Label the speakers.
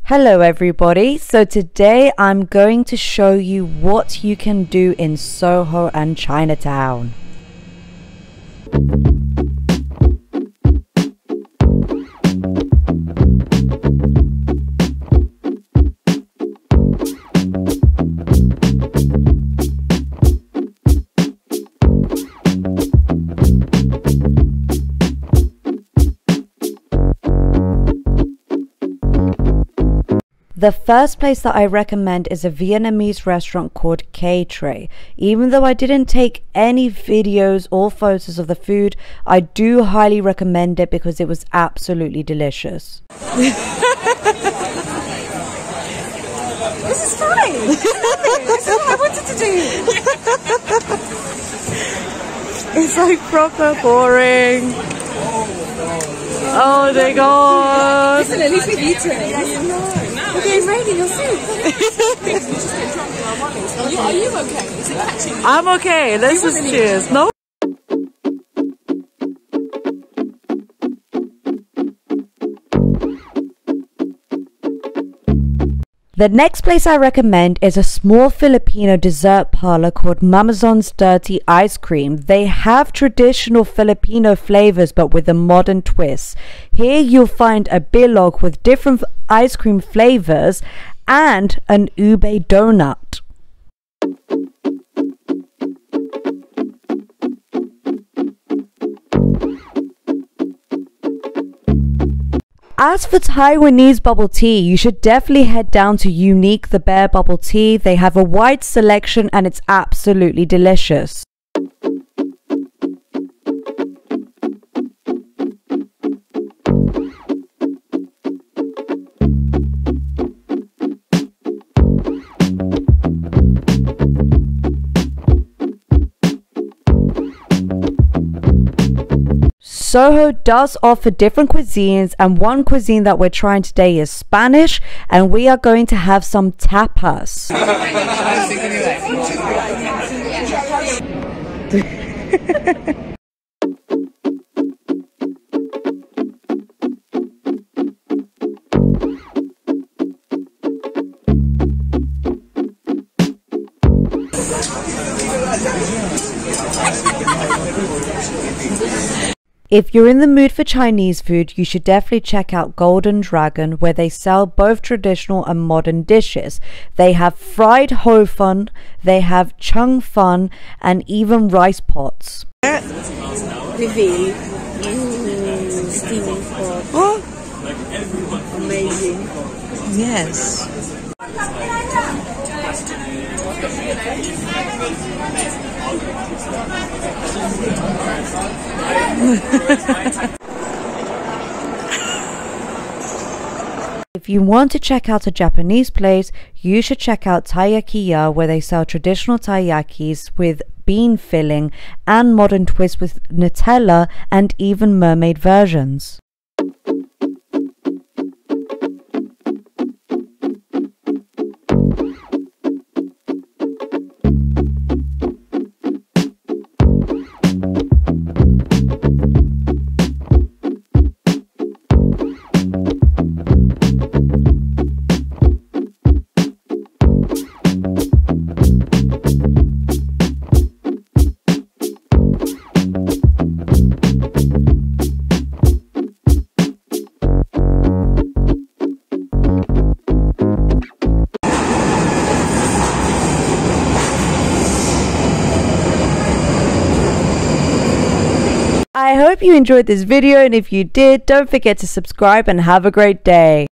Speaker 1: Hello everybody, so today I'm going to show you what you can do in Soho and Chinatown. The first place that I recommend is a Vietnamese restaurant called Cay Tre. Even though I didn't take any videos or photos of the food, I do highly recommend it because it was absolutely delicious.
Speaker 2: This is fine. This is what I wanted to do. It's like proper boring. Oh my god. Listen, at least we've eaten. Okay, it's raining, you'll see. Are you okay? Is it catching? I'm okay. Let's just cheers. No?
Speaker 1: The next place I recommend is a small Filipino dessert parlor called Mamazon's Dirty Ice Cream. They have traditional Filipino flavors but with a modern twist. Here you'll find a bilog with different ice cream flavors and an ube donut. As for Taiwanese bubble tea, you should definitely head down to Yunique the Bear Bubble Tea. They have a wide selection and it's absolutely delicious. Soho does offer different cuisines, and one cuisine that we're trying today is Spanish, and we are going to have some tapas. If you're in the mood for Chinese food, you should definitely check out Golden Dragon, where they sell both traditional and modern dishes. They have fried ho fun, they have chung fun, and even rice pots.
Speaker 2: Reveal. Steaming pot. Oh! Amazing.
Speaker 1: Yes. If you want to check out a Japanese place, you should check out Taiyakiya, where they sell traditional taiyakis with bean filling and modern twists with Nutella and even mermaid versions. I hope you enjoyed this video, and if you did, don't forget to subscribe and have a great day.